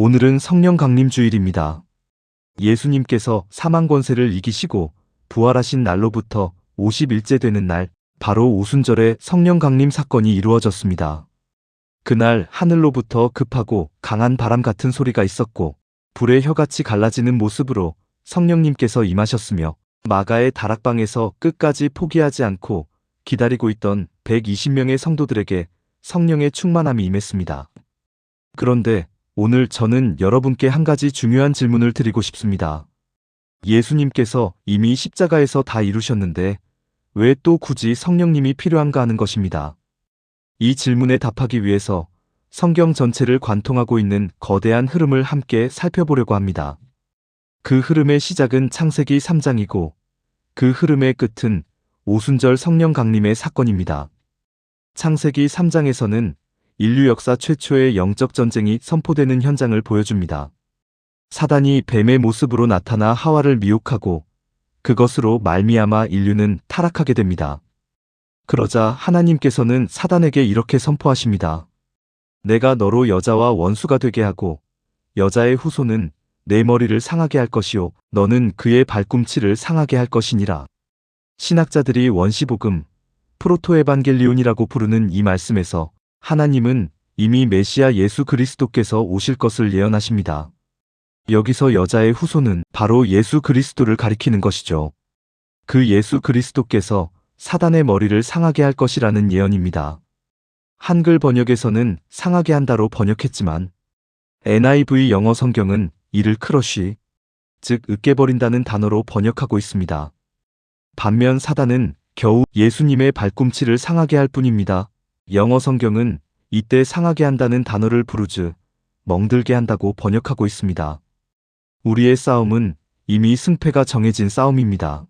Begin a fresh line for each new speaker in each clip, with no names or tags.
오늘은 성령 강림 주일입니다. 예수님께서 사망 권세를 이기시고 부활하신 날로부터 50일째 되는 날, 바로 오순절에 성령 강림 사건이 이루어졌습니다. 그날 하늘로부터 급하고 강한 바람 같은 소리가 있었고, 불의 혀같이 갈라지는 모습으로 성령님께서 임하셨으며, 마가의 다락방에서 끝까지 포기하지 않고 기다리고 있던 120명의 성도들에게 성령의 충만함이 임했습니다. 그런데 오늘 저는 여러분께 한 가지 중요한 질문을 드리고 싶습니다. 예수님께서 이미 십자가에서 다 이루셨는데 왜 또 굳이 성령님이 필요한가 하는 것입니다. 이 질문에 답하기 위해서 성경 전체를 관통하고 있는 거대한 흐름을 함께 살펴보려고 합니다. 그 흐름의 시작은 창세기 3장이고 그 흐름의 끝은 오순절 성령 강림의 사건입니다. 창세기 3장에서는 인류 역사 최초의 영적 전쟁이 선포되는 현장을 보여줍니다. 사단이 뱀의 모습으로 나타나 하와를 미혹하고 그것으로 말미암아 인류는 타락하게 됩니다. 그러자 하나님께서는 사단에게 이렇게 선포하십니다. 내가 너로 여자와 원수가 되게 하고 여자의 후손은 내 머리를 상하게 할 것이요 너는 그의 발꿈치를 상하게 할 것이니라. 신학자들이 원시복음, 프로토에반겔리온이라고 부르는 이 말씀에서 하나님은 이미 메시아 예수 그리스도께서 오실 것을 예언하십니다. 여기서 여자의 후손은 바로 예수 그리스도를 가리키는 것이죠. 그 예수 그리스도께서 사단의 머리를 상하게 할 것이라는 예언입니다. 한글 번역에서는 상하게 한다로 번역했지만 NIV 영어 성경은 이를 크러쉬, 즉 으깨버린다는 단어로 번역하고 있습니다. 반면 사단은 겨우 예수님의 발꿈치를 상하게 할 뿐입니다. 영어 성경은 이때 상하게 한다는 단어를 부르즈, 멍들게 한다고 번역하고 있습니다. 우리의 싸움은 이미 승패가 정해진 싸움입니다.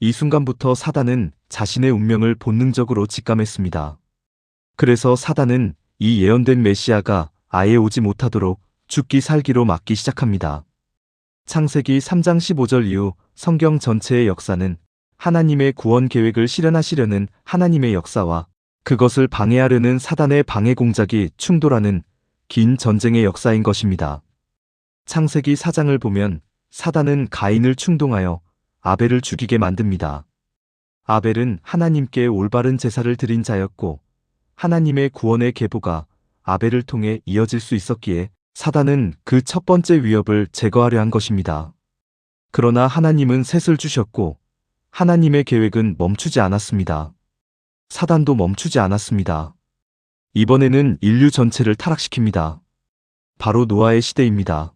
이 순간부터 사단은 자신의 운명을 본능적으로 직감했습니다. 그래서 사단은 이 예언된 메시아가 아예 오지 못하도록 죽기 살기로 막기 시작합니다. 창세기 3장 15절 이후 성경 전체의 역사는 하나님의 구원 계획을 실현하시려는 하나님의 역사와 그것을 방해하려는 사단의 방해 공작이 충돌하는 긴 전쟁의 역사인 것입니다. 창세기 4장을 보면 사단은 가인을 충동하여 아벨을 죽이게 만듭니다. 아벨은 하나님께 올바른 제사를 드린 자였고 하나님의 구원의 계보가 아벨을 통해 이어질 수 있었기에 사단은 그 첫 번째 위협을 제거하려 한 것입니다. 그러나 하나님은 셋을 주셨고 하나님의 계획은 멈추지 않았습니다. 사단도 멈추지 않았습니다. 이번에는 인류 전체를 타락시킵니다. 바로 노아의 시대입니다.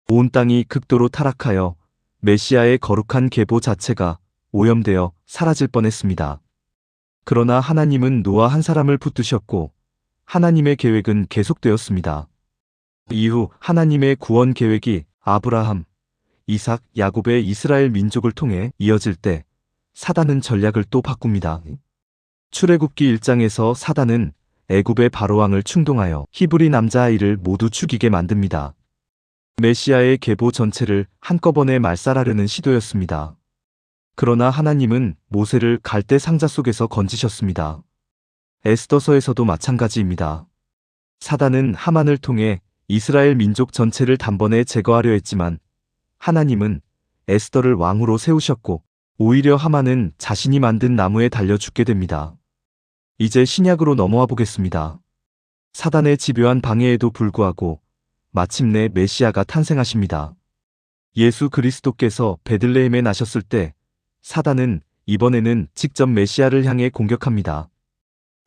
온 땅이 극도로 타락하여 메시아의 거룩한 계보 자체가 오염되어 사라질 뻔했습니다. 그러나 하나님은 노아 한 사람을 붙드셨고 하나님의 계획은 계속되었습니다. 이후 하나님의 구원 계획이 아브라함, 이삭, 야곱의 이스라엘 민족을 통해 이어질 때 사단은 전략을 또 바꿉니다. 출애굽기 1장에서 사단은 애굽의 바로왕을 충동하여 히브리 남자아이를 모두 죽이게 만듭니다. 메시아의 계보 전체를 한꺼번에 말살하려는 시도였습니다. 그러나 하나님은 모세를 갈대 상자 속에서 건지셨습니다. 에스더서에서도 마찬가지입니다. 사단은 하만을 통해 이스라엘 민족 전체를 단번에 제거하려 했지만 하나님은 에스더를 왕으로 세우셨고 오히려 하만은 자신이 만든 나무에 달려 죽게 됩니다. 이제 신약으로 넘어와 보겠습니다. 사단의 집요한 방해에도 불구하고 마침내 메시아가 탄생하십니다. 예수 그리스도께서 베들레헴에 나셨을 때 사단은 이번에는 직접 메시아를 향해 공격합니다.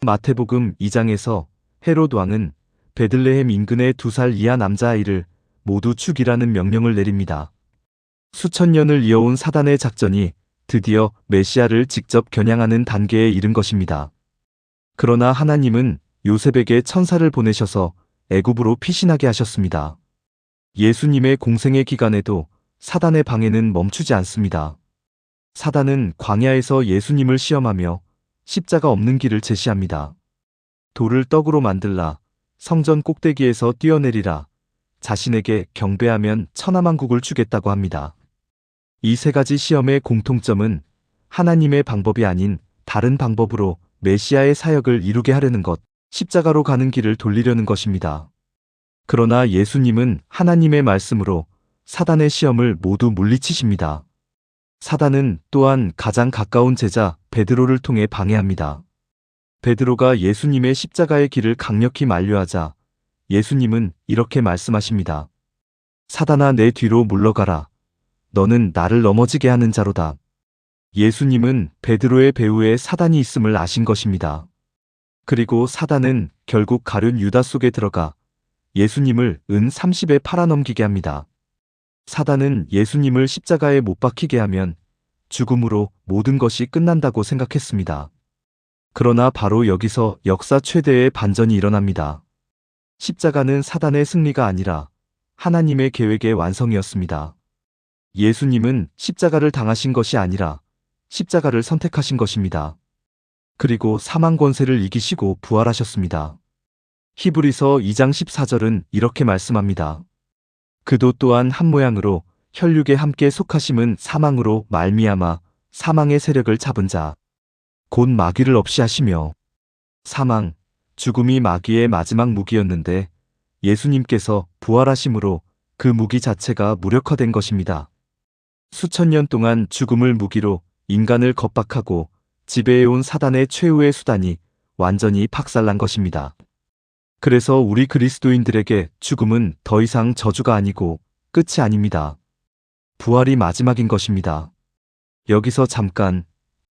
마태복음 2장에서 헤롯 왕은 베들레헴 인근의 2살 이하 남자아이를 모두 죽이라는 명령을 내립니다. 수천 년을 이어온 사단의 작전이 드디어 메시아를 직접 겨냥하는 단계에 이른 것입니다. 그러나 하나님은 요셉에게 천사를 보내셔서 애굽으로 피신하게 하셨습니다. 예수님의 공생의 기간에도 사단의 방해는 멈추지 않습니다. 사단은 광야에서 예수님을 시험하며 십자가 없는 길을 제시합니다. 돌을 떡으로 만들라, 성전 꼭대기에서 뛰어내리라, 자신에게 경배하면 천하만국을 주겠다고 합니다. 이 세 가지 시험의 공통점은 하나님의 방법이 아닌 다른 방법으로 메시아의 사역을 이루게 하려는 것, 십자가로 가는 길을 돌리려는 것입니다. 그러나 예수님은 하나님의 말씀으로 사단의 시험을 모두 물리치십니다. 사단은 또한 가장 가까운 제자 베드로를 통해 방해합니다. 베드로가 예수님의 십자가의 길을 강력히 만류하자 예수님은 이렇게 말씀하십니다. 사단아, 내 뒤로 물러가라. 너는 나를 넘어지게 하는 자로다. 예수님은 베드로의 배후에 사단이 있음을 아신 것입니다. 그리고 사단은 결국 가룟 유다 속에 들어가 예수님을 은 30에 팔아넘기게 합니다. 사단은 예수님을 십자가에 못 박히게 하면 죽음으로 모든 것이 끝난다고 생각했습니다. 그러나 바로 여기서 역사 최대의 반전이 일어납니다. 십자가는 사단의 승리가 아니라 하나님의 계획의 완성이었습니다. 예수님은 십자가를 당하신 것이 아니라 십자가를 선택하신 것입니다. 그리고 사망 권세를 이기시고 부활하셨습니다. 히브리서 2장 14절은 이렇게 말씀합니다. 그도 또한 한 모양으로 혈육에 함께 속하심은 사망으로 말미암아 사망의 세력을 잡은 자 곧 마귀를 없이 하시며. 사망, 죽음이 마귀의 마지막 무기였는데 예수님께서 부활하심으로 그 무기 자체가 무력화된 것입니다. 수천 년 동안 죽음을 무기로 인간을 겁박하고 지배해온 사단의 최후의 수단이 완전히 박살난 것입니다. 그래서 우리 그리스도인들에게 죽음은 더 이상 저주가 아니고 끝이 아닙니다. 부활이 마지막인 것입니다. 여기서 잠깐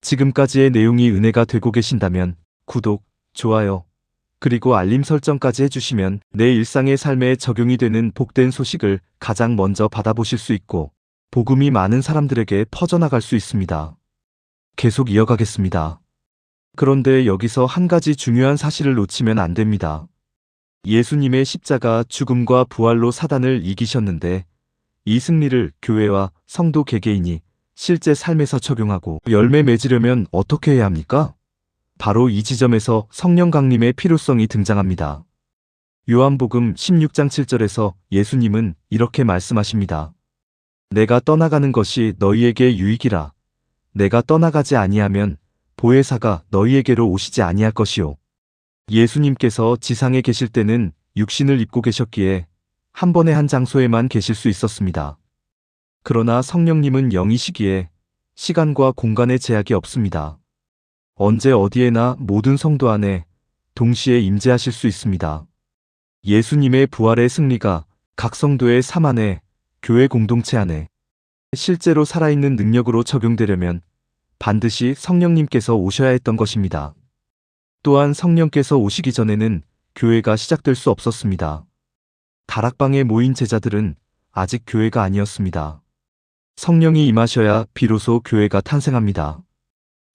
지금까지의 내용이 은혜가 되고 계신다면 구독, 좋아요, 그리고 알림 설정까지 해주시면 내 일상의 삶에 적용이 되는 복된 소식을 가장 먼저 받아보실 수 있고 복음이 많은 사람들에게 퍼져나갈 수 있습니다. 계속 이어가겠습니다. 그런데 여기서 한 가지 중요한 사실을 놓치면 안 됩니다. 예수님의 십자가 죽음과 부활로 사단을 이기셨는데 이 승리를 교회와 성도 개개인이 실제 삶에서 적용하고 열매 맺으려면 어떻게 해야 합니까? 바로 이 지점에서 성령 강림의 필요성이 등장합니다. 요한복음 16장 7절에서 예수님은 이렇게 말씀하십니다. 내가 떠나가는 것이 너희에게 유익이라. 내가 떠나가지 아니하면 보혜사가 너희에게로 오시지 아니할 것이요. 예수님께서 지상에 계실 때는 육신을 입고 계셨기에 한 번에 한 장소에만 계실 수 있었습니다. 그러나 성령님은 영이시기에 시간과 공간의 제약이 없습니다. 언제 어디에나 모든 성도 안에 동시에 임재하실 수 있습니다. 예수님의 부활의 승리가 각 성도의 삶 안에, 교회 공동체 안에 실제로 살아있는 능력으로 적용되려면 반드시 성령님께서 오셔야 했던 것입니다. 또한 성령께서 오시기 전에는 교회가 시작될 수 없었습니다. 다락방에 모인 제자들은 아직 교회가 아니었습니다. 성령이 임하셔야 비로소 교회가 탄생합니다.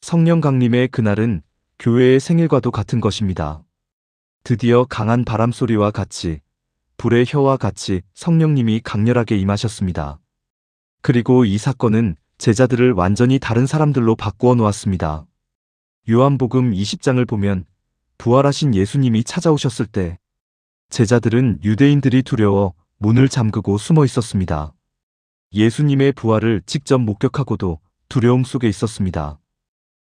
성령 강림의 그날은 교회의 생일과도 같은 것입니다. 드디어 강한 바람소리와 같이 불의 혀와 같이 성령님이 강렬하게 임하셨습니다. 그리고 이 사건은 제자들을 완전히 다른 사람들로 바꾸어 놓았습니다. 요한복음 20장을 보면 부활하신 예수님이 찾아오셨을 때 제자들은 유대인들이 두려워 문을 잠그고 숨어 있었습니다. 예수님의 부활을 직접 목격하고도 두려움 속에 있었습니다.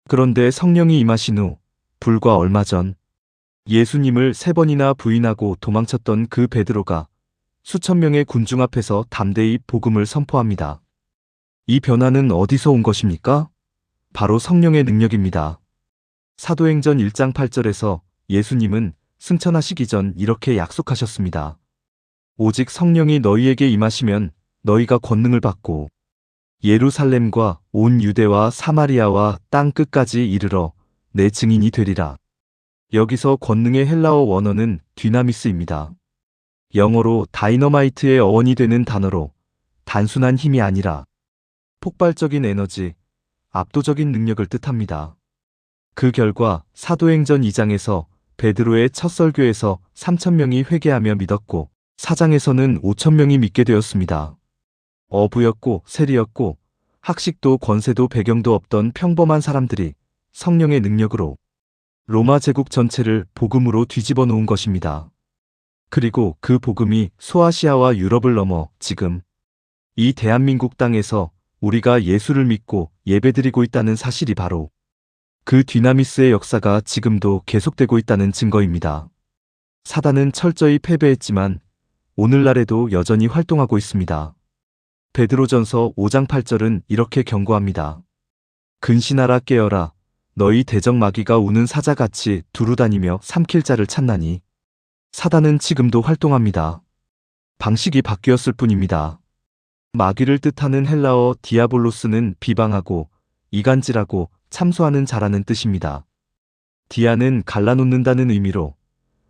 그런데 성령이 임하신 후 불과 얼마 전 예수님을 3번이나 부인하고 도망쳤던 그 베드로가 수천 명의 군중 앞에서 담대히 복음을 선포합니다. 이 변화는 어디서 온 것입니까? 바로 성령의 능력입니다. 사도행전 1장 8절에서 예수님은 승천하시기 전 이렇게 약속하셨습니다. 오직 성령이 너희에게 임하시면 너희가 권능을 받고 예루살렘과 온 유대와 사마리아와 땅 끝까지 이르러 내 증인이 되리라. 여기서 권능의 헬라어 원어는 디나미스입니다. 영어로 다이너마이트의 어원이 되는 단어로 단순한 힘이 아니라 폭발적인 에너지, 압도적인 능력을 뜻합니다. 그 결과 사도행전 2장에서 베드로의 첫 설교에서 3,000명이 회개하며 믿었고 4장에서는 5,000명이 믿게 되었습니다. 어부였고 세리였고 학식도 권세도 배경도 없던 평범한 사람들이 성령의 능력으로 로마 제국 전체를 복음으로 뒤집어 놓은 것입니다. 그리고 그 복음이 소아시아와 유럽을 넘어 지금 이 대한민국 땅에서 우리가 예수를 믿고 예배드리고 있다는 사실이 바로 그 디나미스의 역사가 지금도 계속되고 있다는 증거입니다. 사단은 철저히 패배했지만 오늘날에도 여전히 활동하고 있습니다. 베드로전서 5장 8절은 이렇게 경고합니다. 근신하라 깨어라. 너희 대적 마귀가 우는 사자같이 두루다니며 삼킬 자를 찾나니. 사단은 지금도 활동합니다. 방식이 바뀌었을 뿐입니다. 마귀를 뜻하는 헬라어 디아볼로스는 비방하고 이간질하고 참소하는 자라는 뜻입니다. 디아는 갈라놓는다는 의미로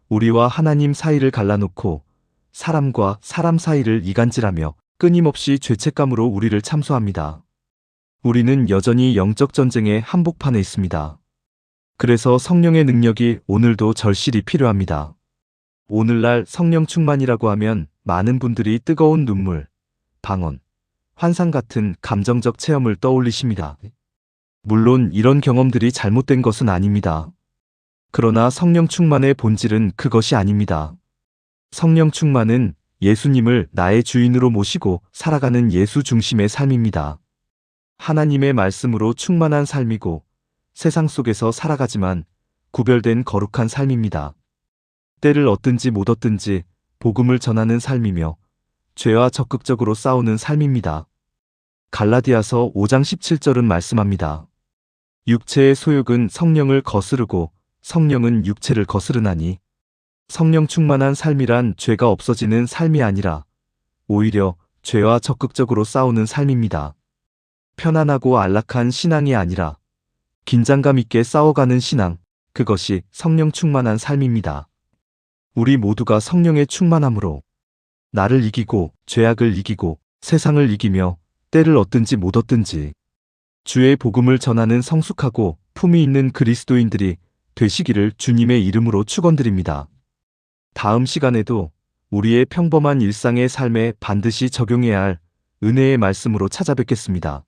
우리와 하나님 사이를 갈라놓고 사람과 사람 사이를 이간질하며 끊임없이 죄책감으로 우리를 참소합니다. 우리는 여전히 영적 전쟁의 한복판에 있습니다. 그래서 성령의 능력이 오늘도 절실히 필요합니다. 오늘날 성령 충만이라고 하면 많은 분들이 뜨거운 눈물, 방언, 환상 같은 감정적 체험을 떠올리십니다. 물론 이런 경험들이 잘못된 것은 아닙니다. 그러나 성령 충만의 본질은 그것이 아닙니다. 성령 충만은 예수님을 나의 주인으로 모시고 살아가는 예수 중심의 삶입니다. 하나님의 말씀으로 충만한 삶이고 세상 속에서 살아가지만 구별된 거룩한 삶입니다. 때를 얻든지 못 얻든지 복음을 전하는 삶이며 죄와 적극적으로 싸우는 삶입니다. 갈라디아서 5장 17절은 말씀합니다. 육체의 소욕은 성령을 거스르고 성령은 육체를 거스르나니. 성령 충만한 삶이란 죄가 없어지는 삶이 아니라 오히려 죄와 적극적으로 싸우는 삶입니다. 편안하고 안락한 신앙이 아니라 긴장감 있게 싸워가는 신앙, 그것이 성령 충만한 삶입니다. 우리 모두가 성령의 충만함으로 나를 이기고 죄악을 이기고 세상을 이기며 때를 얻든지 못 얻든지 주의 복음을 전하는 성숙하고 품위 있는 그리스도인들이 되시기를 주님의 이름으로 축원드립니다. 다음 시간에도 우리의 평범한 일상의 삶에 반드시 적용해야 할 은혜의 말씀으로 찾아뵙겠습니다.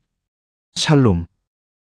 샬롬.